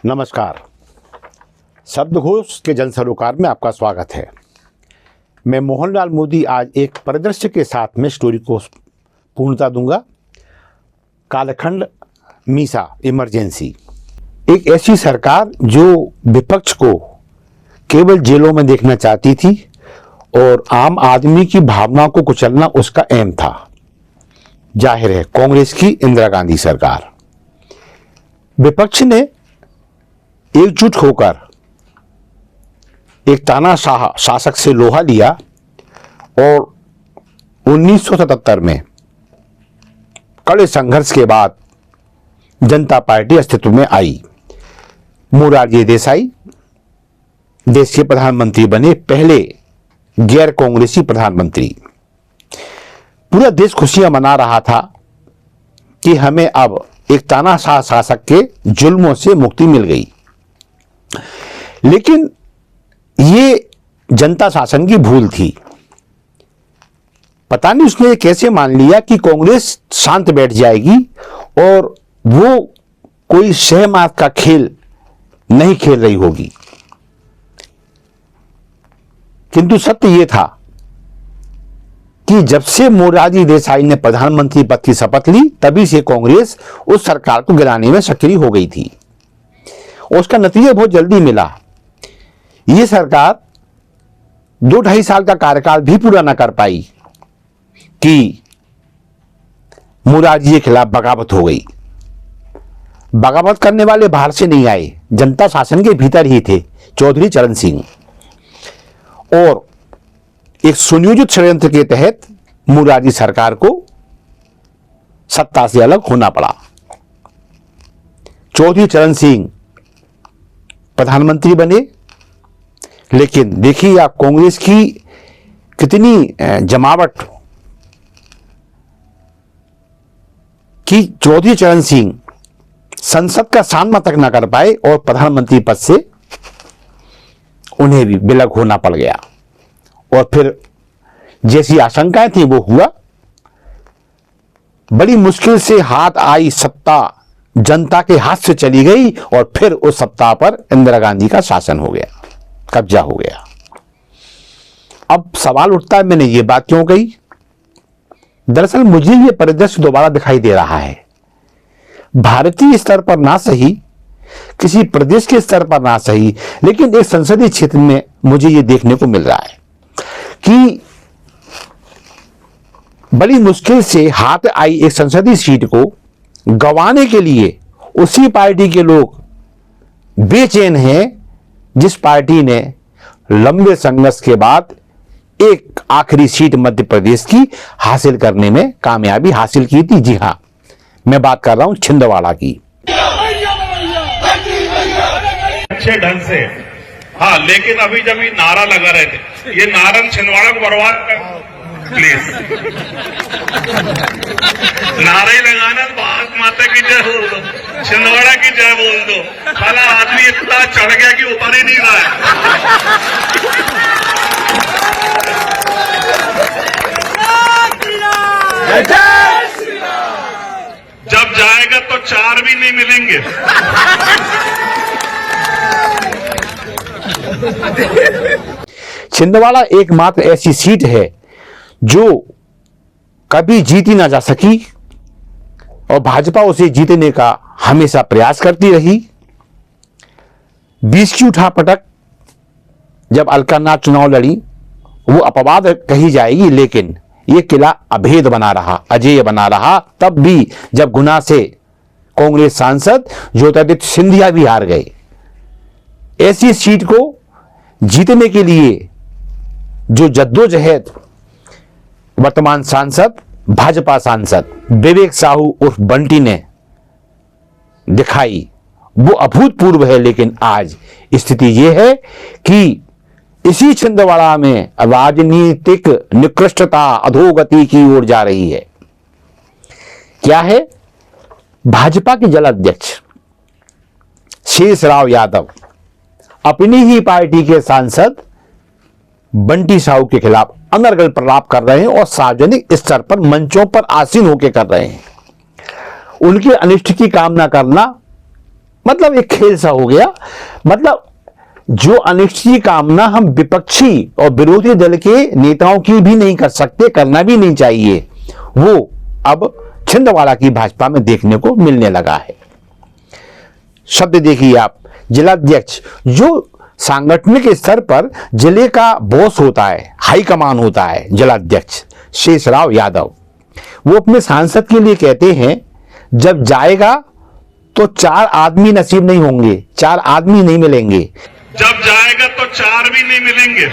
नमस्कार। शब्दघोष के जन सरोकार में आपका स्वागत है। मैं मोहनलाल मोदी आज एक परिदृश्य के साथ में स्टोरी को पूर्णता दूंगा। कालखंड मीसा इमरजेंसी, एक ऐसी सरकार जो विपक्ष को केवल जेलों में देखना चाहती थी और आम आदमी की भावनाओं को कुचलना उसका एम था। जाहिर है कांग्रेस की इंदिरा गांधी सरकार। विपक्ष ने एकजुट होकर एक तानाशाह शासक से लोहा लिया और 1977 में कड़े संघर्ष के बाद जनता पार्टी अस्तित्व में आई। मोरारजी देसाई देश के प्रधानमंत्री बने, पहले गैर कांग्रेसी प्रधानमंत्री। पूरा देश खुशियां मना रहा था कि हमें अब एक तानाशाह शासक के जुल्मों से मुक्ति मिल गई। लेकिन ये जनता शासन की भूल थी। पता नहीं उसने कैसे मान लिया कि कांग्रेस शांत बैठ जाएगी और वो कोई शहमात का खेल नहीं खेल रही होगी। किंतु सत्य यह था कि जब से मोरारजी देसाई ने प्रधानमंत्री पद की शपथ ली, तभी से कांग्रेस उस सरकार को गिराने में सक्रिय हो गई थी। उसका नतीजा बहुत जल्दी मिला। यह सरकार 2-2.5 साल का कार्यकाल भी पूरा न कर पाई कि मोरारजी के खिलाफ बगावत हो गई। बगावत करने वाले बाहर से नहीं आए, जनता शासन के भीतर ही थे, चौधरी चरण सिंह। और एक सुनियोजित षड्यंत्र के तहत मोरारजी सरकार को सत्ता से अलग होना पड़ा। चौधरी चरण सिंह प्रधानमंत्री बने, लेकिन देखिए आप कांग्रेस की कितनी जमावट कि चौधरी चरण सिंह संसद का सामना तक न कर पाए और प्रधानमंत्री पद से उन्हें भी विलग होना पड़ गया। और फिर जैसी आशंकाएं थी वो हुआ। बड़ी मुश्किल से हाथ आई सत्ता, जनता के हाथ से चली गई और फिर उस सत्ता पर इंदिरा गांधी का शासन हो गया, कब्जा हो गया। अब सवाल उठता है, मैंने ये बात क्यों कही? दरअसल मुझे ये परिदृश्य दोबारा दिखाई दे रहा है। भारतीय स्तर पर ना सही, किसी प्रदेश के स्तर पर ना सही, लेकिन एक संसदीय क्षेत्र में मुझे ये देखने को मिल रहा है कि बड़ी मुश्किल से हाथ आई एक संसदीय सीट को गंवाने के लिए उसी पार्टी के लोग बेचैन हैं जिस पार्टी ने लंबे संघर्ष के बाद एक आखिरी सीट मध्य प्रदेश की हासिल करने में कामयाबी हासिल की थी। जी हां, मैं बात कर रहा हूं छिंदवाड़ा की। अच्छे ढंग से, हाँ, लेकिन अभी जब ये नारा लगा रहे थे, ये नारंग छिंदवाड़ा को बर्बाद कर, प्लीज नारे लगाना, भारत माता की जय बोल दो, छिंदवाड़ा की जय बोल दो। साला आदमी इतना चढ़ गया कि उतर ही नहीं रहा है। जब जाएगा तो 4 भी नहीं मिलेंगे। छिंदवाड़ा एकमात्र ऐसी सीट है जो कभी जीती ना जा सकी और भाजपा उसे जीतने का हमेशा प्रयास करती रही। 20 की उठापटक जब अलकानाथ चुनाव लड़ी, वो अपवाद कही जाएगी, लेकिन ये किला अभेद बना रहा, अजेय बना रहा। तब भी जब गुना से कांग्रेस सांसद ज्योतिरादित्य सिंधिया भी हार गए। ऐसी सीट को जीतने के लिए जो जद्दोजहद वर्तमान सांसद, भाजपा सांसद विवेक साहू उर्फ बंटी ने दिखाई, वो अभूतपूर्व है। लेकिन आज स्थिति यह है कि इसी छिंदवाड़ा में राजनीतिक निकृष्टता, अधोगति की ओर जा रही है। क्या है? भाजपा के जल अध्यक्ष शेषराव यादव अपनी ही पार्टी के सांसद बंटी साहू के खिलाफ अनर्गल प्रलाप कर रहे हैं और सार्वजनिक स्तर पर मंचों पर आसीन होकर कर रहे हैं। उनके अनिष्ट की कामना करना मतलब एक खेल सा हो गया। मतलब जो अनिष्ट की कामना हम विपक्षी और विरोधी दल के नेताओं की भी नहीं कर सकते, करना भी नहीं चाहिए, वो अब छिंदवाड़ा की भाजपा में देखने को मिलने लगा है। शब्द देखिए आप, जिलाध्यक्ष, जो सांगठनिक स्तर पर जिले का बॉस होता है, हाईकमान होता है, जिलाध्यक्ष शेषराव यादव, वो अपने सांसद के लिए कहते हैं जब जाएगा तो 4 आदमी नसीब नहीं होंगे, 4 आदमी नहीं मिलेंगे। जब जाएगा तो 4 भी नहीं मिलेंगे।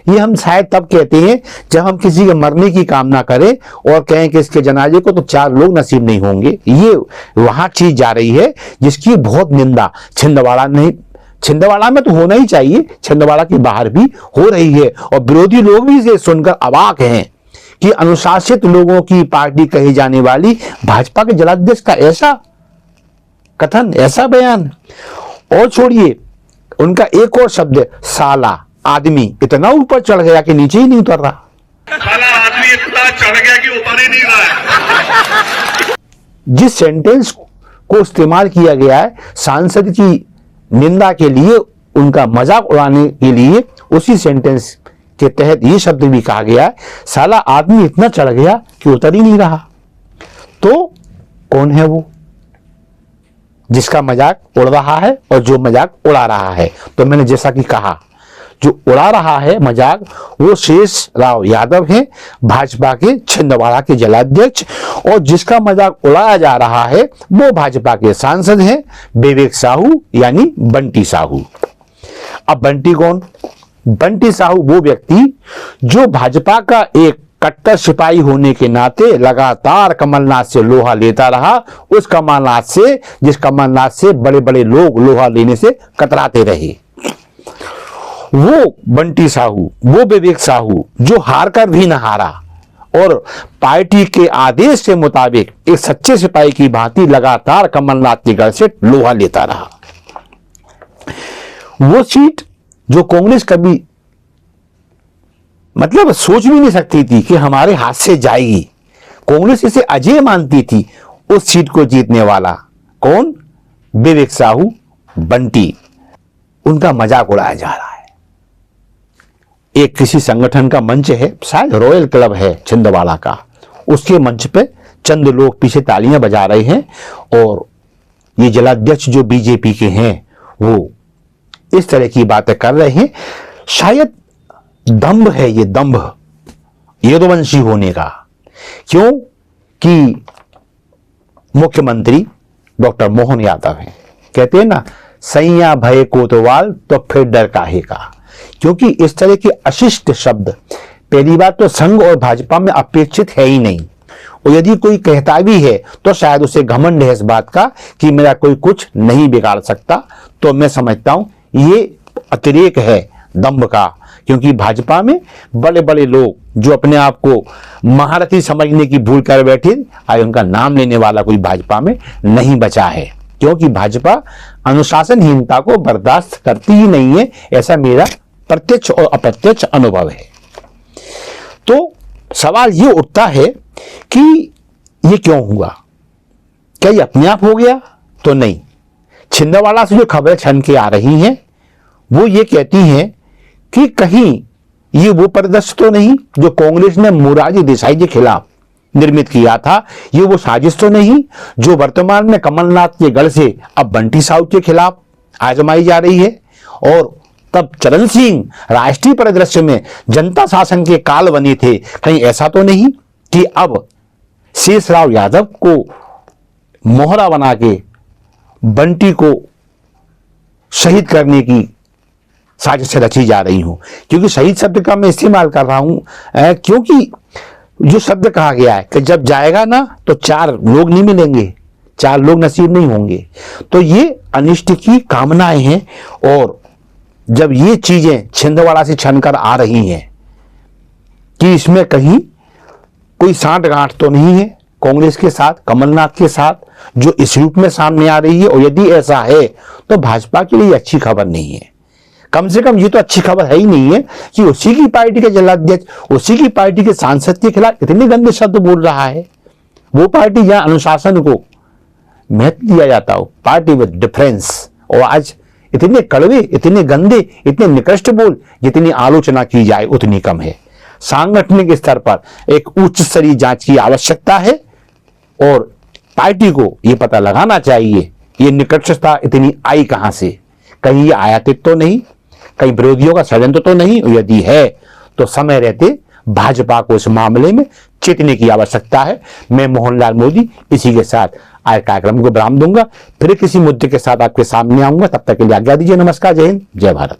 ये हम शायद तब कहते हैं जब हम किसी के मरने की कामना करें और कहें कि इसके जनाजे को तो 4 लोग नसीब नहीं होंगे। ये वहां चीज जा रही है जिसकी बहुत निंदा छिंदवाड़ा नहीं, छिंदवाड़ा में तो होना ही चाहिए, छिंदवाड़ा के बाहर भी हो रही है और विरोधी लोग भी इसे सुनकर अवाक हैं कि अनुशासित लोगों की पार्टी कही जाने वाली भाजपा के जिलाध्यक्ष का ऐसा कथन, ऐसा बयान। और छोड़िए, उनका एक और शब्द साला आदमी इतना ऊपर चढ़ गया कि नीचे ही नहीं उतर रहा। साला आदमी इतना चढ़ गया कि उतर ही नहीं रहा है। जिस सेंटेंस को इस्तेमाल किया गया है सांसद की निंदा के लिए, उनका मजाक उड़ाने के लिए, उसी सेंटेंस के तहत ये शब्द भी कहा गया है, साला आदमी इतना चढ़ गया कि उतर ही नहीं रहा। तो कौन है वो जिसका मजाक उड़ रहा है और जो मजाक उड़ा रहा है? तो मैंने जैसा कि कहा, जो उड़ा रहा है मजाक वो शेषराव यादव है, भाजपा के छिंदवाड़ा के जिलाध्यक्ष, और जिसका मजाक उड़ाया जा रहा है वो भाजपा के सांसद हैं विवेक साहू, यानी बंटी साहू। अब बंटी कौन? बंटी साहू वो व्यक्ति जो भाजपा का एक कट्टर सिपाही होने के नाते लगातार कमलनाथ से लोहा लेता रहा, उस कमलनाथ से जिस कमलनाथ से बड़े बड़े लोग लोहा लेने से कतराते रहे। वो बंटी साहू, वो विवेक साहू जो हार कर भी न हारा और पार्टी के आदेश के मुताबिक एक सच्चे सिपाही की भांति लगातार कमलनाथ के घर से लोहा लेता रहा। वो सीट जो कांग्रेस कभी मतलब सोच भी नहीं सकती थी कि हमारे हाथ से जाएगी, कांग्रेस इसे अजेय मानती थी, उस सीट को जीतने वाला कौन? विवेक साहू, बंटी। उनका मजाक उड़ाया जा रहा है। एक किसी संगठन का मंच है, शायद रॉयल क्लब है छिंदवाड़ा का, उसके मंच पे चंद लोग पीछे तालियां बजा रहे हैं और ये जिलाध्यक्ष जो बीजेपी के हैं वो इस तरह की बातें कर रहे हैं। शायद दंभ है, ये दंभ यदुवंशी होने का। क्यों कि मुख्यमंत्री डॉक्टर मोहन यादव हैं, कहते हैं ना, सैया भय कोतवाल तो फिर डर काहे का। क्योंकि इस तरह के अशिष्ट शब्द पहली बात तो संघ और भाजपा में अपेक्षित है ही नहीं, और यदि कोई कहता भी है तो शायद उसे घमंड है इस बात का कि मेरा कोई कुछ नहीं बिगाड़ सकता। तो मैं समझता हूं ये अतिरेक है दंभ का, क्योंकि भाजपा में बड़े बड़े लोग जो अपने आप को महारथी समझने की भूल कर बैठे, आज उनका नाम लेने वाला कोई भाजपा में नहीं बचा है, क्योंकि भाजपा अनुशासनहीनता को बर्दाश्त करती ही नहीं है। ऐसा मेरा प्रत्यक्ष और अप्रत्यक्ष अनुभव है। तो सवाल ये उठता है कि ये क्यों हुआ? क्या ये अपने आप हो गया? तो नहीं। छिंदवाड़ा से जो खबरें छन के आ रही हैं वो ये कहती हैं कि कहीं ये वो परिदृश्य तो नहीं जो कांग्रेस ने मोरारजी देसाई के खिलाफ निर्मित किया था, ये वो साजिश तो नहीं जो वर्तमान में कमलनाथ के गढ़ से अब बंटी साहू के खिलाफ आजमाई जा रही है, और तब चरण सिंह राष्ट्रीय परिदृश्य में जनता शासन के काल बने थे। कहीं ऐसा तो नहीं कि अब शेषराव यादव को मोहरा बना के बंटी को शहीद करने की साजिश रची जा रही हूं? क्योंकि शहीद शब्द का मैं इस्तेमाल कर रहा हूं क्योंकि जो शब्द कहा गया है कि जब जाएगा ना तो 4 लोग नहीं मिलेंगे, 4 लोग नसीब नहीं होंगे। तो ये अनिष्ट की कामनाएं हैं, और जब ये चीजें छिंदवाड़ा से छनकर आ रही हैं कि इसमें कहीं कोई सांठ-गांठ तो नहीं है कांग्रेस के साथ, कमलनाथ के साथ, जो इस रूप में सामने आ रही है, और यदि ऐसा है तो भाजपा के लिए अच्छी खबर नहीं है। कम से कम ये तो अच्छी खबर है ही नहीं है कि उसी की पार्टी के जिलाध्यक्ष, उसी की पार्टी के सांसद के खिलाफ इतने गंदे शब्द बोल रहा है। वो पार्टी जहां अनुशासन को महत्व दिया जाता हो, पार्टी विद डिफरेंस। और आज इतने कड़वे, इतने गंदे, इतने निकृष्ट बोल, जितनी आलोचना की जाए उतनी कम है। सांगठनिक स्तर पर एक उच्च स्तरीय जांच की आवश्यकता है और पार्टी को यह पता लगाना चाहिए ये निकृष्टता इतनी आई कहां से, कहीं ये आयातित तो नहीं, कहीं विरोधियों का षड्यंत्र तो नहीं, यदि है तो समय रहते भाजपा को इस मामले में चेतने की आवश्यकता है। मैं मोहनलाल मोदी इसी के साथ आज कार्यक्रम को विराम दूंगा, फिर किसी मुद्दे के साथ आपके सामने आऊंगा। तब तक के लिए आज्ञा दीजिए। नमस्कार, जय हिंद, जय भारत।